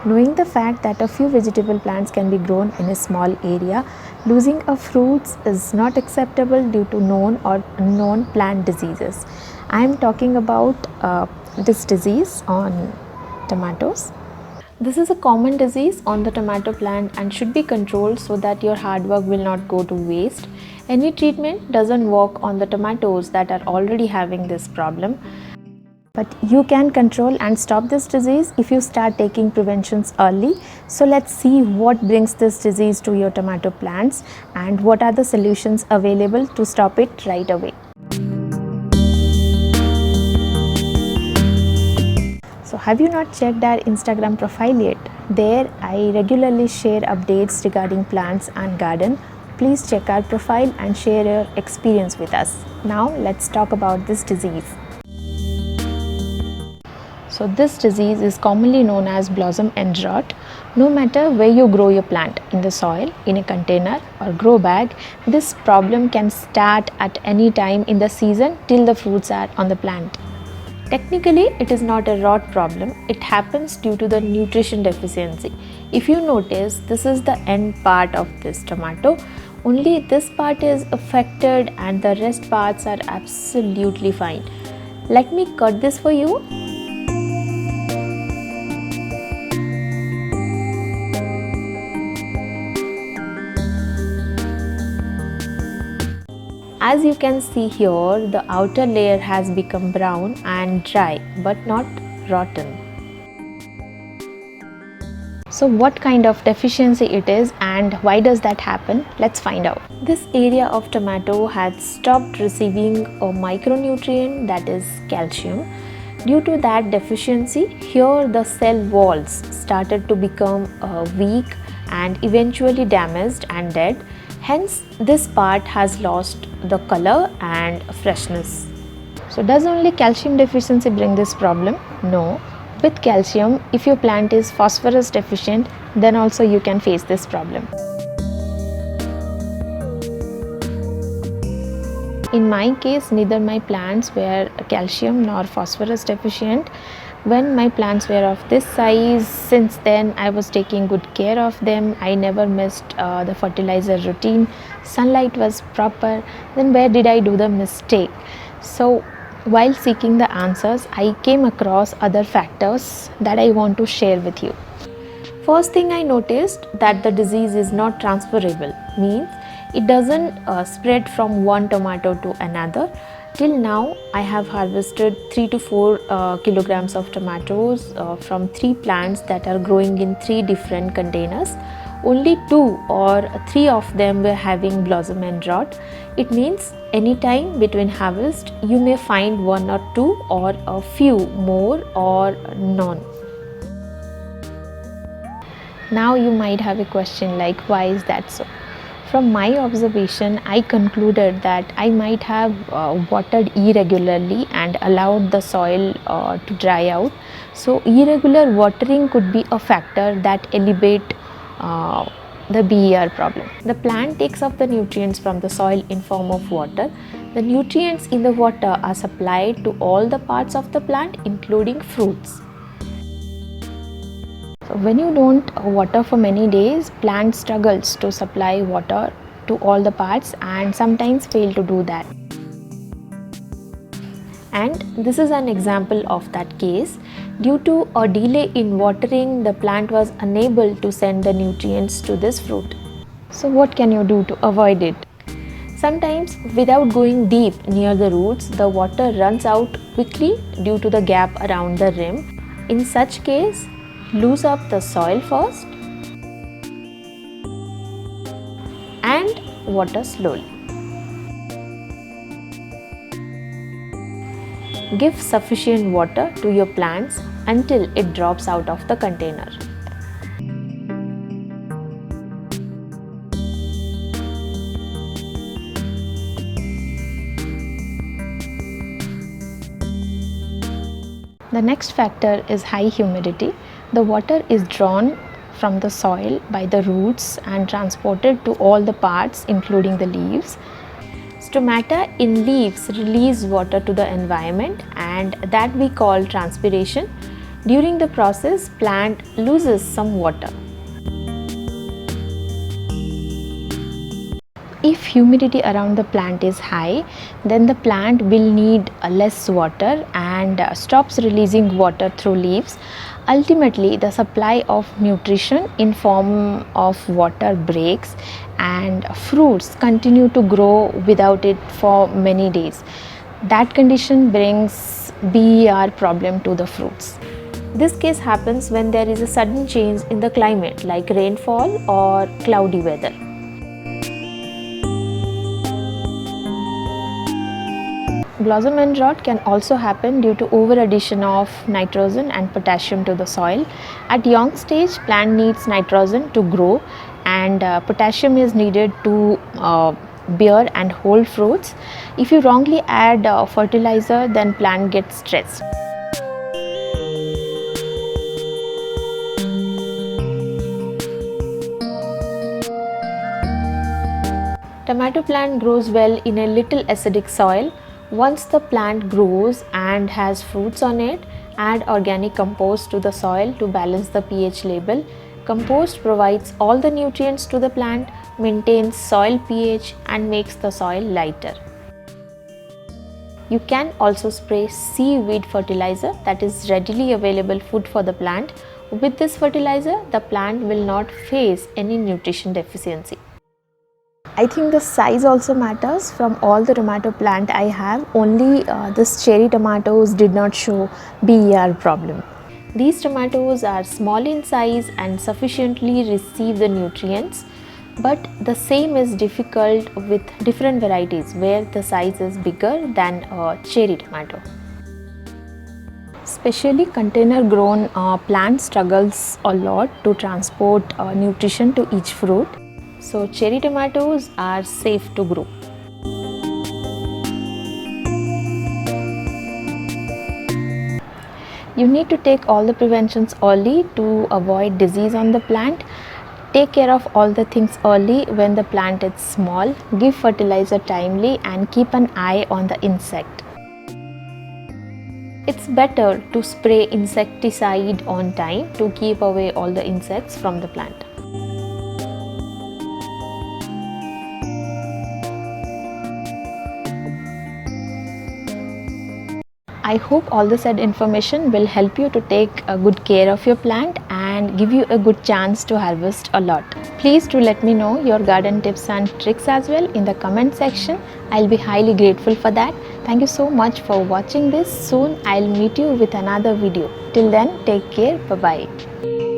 Knowing the fact that a few vegetable plants can be grown in a small area, losing of fruits is not acceptable due to known or unknown plant diseases. I am talking about this disease on tomatoes. This is a common disease on the tomato plant and should be controlled so that your hard work will not go to waste. Any treatment doesn't work on the tomatoes that are already having this problem. But you can control and stop this disease if you start taking preventions early. So let's see what brings this disease to your tomato plants and what are the solutions available to stop it right away. So have you not checked our Instagram profile yet? There I regularly share updates regarding plants and garden. Please check our profile and share your experience with us. Now let's talk about this disease. So this disease is commonly known as blossom end rot. No matter where you grow your plant, in the soil, in a container or grow bag, this problem can start at any time in the season till the fruits are on the plant. Technically, it is not a rot problem. It happens due to the nutrition deficiency. If you notice, this is the end part of this tomato. Only this part is affected and the rest parts are absolutely fine. Let me cut this for you. As you can see here, the outer layer has become brown and dry but not rotten. So what kind of deficiency it is and why does that happen? Let's find out. This area of tomato had stopped receiving a micronutrient, that is calcium. Due to that deficiency, here the cell walls started to become weak and eventually damaged and dead. Hence, this part has lost the color and freshness. So does only calcium deficiency bring this problem? No. With calcium, if your plant is phosphorus deficient, then also you can face this problem. In my case, neither my plants were calcium nor phosphorus deficient. When my plants were of this size, since then I was taking good care of them. I never missed the fertilizer routine. Sunlight was proper. Then where did I do the mistake? So while seeking the answers, I came across other factors that I want to share with you. First thing I noticed that the disease is not transferable, means it doesn't spread from one tomato to another. Till now, I have harvested 3 to 4 kilograms of tomatoes from 3 plants that are growing in 3 different containers. Only 2 or 3 of them were having blossom end rot. It means anytime between harvest, you may find 1 or 2 or a few more or none. Now you might have a question like, why is that so? From my observation, I concluded that I might have watered irregularly and allowed the soil to dry out. So irregular watering could be a factor that elevate the BER problem. The plant takes up the nutrients from the soil in form of water. The nutrients in the water are supplied to all the parts of the plant, including fruits. So when you don't water for many days, plant struggles to supply water to all the parts and sometimes fail to do that. And this is an example of that case. Due to a delay in watering, the plant was unable to send the nutrients to this fruit. So what can you do to avoid it? Sometimes without going deep near the roots, the water runs out quickly due to the gap around the rim. In such case, loose up the soil first and water slowly. Give sufficient water to your plants until it drops out of the container. The next factor is high humidity. The water is drawn from the soil by the roots and transported to all the parts, including the leaves. Stomata in leaves release water to the environment, and that we call transpiration. During the process, plant loses some water. If humidity around the plant is high, then the plant will need less water and stops releasing water through leaves. Ultimately, the supply of nutrition in form of water breaks and fruits continue to grow without it for many days. That condition brings BER problem to the fruits. This case happens when there is a sudden change in the climate like rainfall or cloudy weather. Blossom end rot can also happen due to over addition of nitrogen and potassium to the soil. At young stage, plant needs nitrogen to grow and potassium is needed to bear and hold fruits. If you wrongly add fertilizer, then plant gets stressed. Tomato plant grows well in a little acidic soil. Once the plant grows and has fruits on it, add organic compost to the soil to balance the pH level. Compost provides all the nutrients to the plant, maintains soil pH and makes the soil lighter. You can also spray seaweed fertilizer, that is readily available food for the plant. With this fertilizer, the plant will not face any nutrition deficiency. I think the size also matters. From all the tomato plant I have, only this cherry tomatoes did not show BER problem. These tomatoes are small in size and sufficiently receive the nutrients, but the same is difficult with different varieties where the size is bigger than a cherry tomato. Especially container grown plant struggles a lot to transport nutrition to each fruit. So cherry tomatoes are safe to grow. You need to take all the preventions early to avoid disease on the plant. Take care of all the things early when the plant is small. Give fertilizer timely and keep an eye on the insect. It's better to spray insecticide on time to keep away all the insects from the plant. I hope all the said information will help you to take a good care of your plant and give you a good chance to harvest a lot. Please do let me know your garden tips and tricks as well in the comment section. I'll be highly grateful for that. Thank you so much for watching this. Soon I'll meet you with another video. Till then, take care. Bye-bye.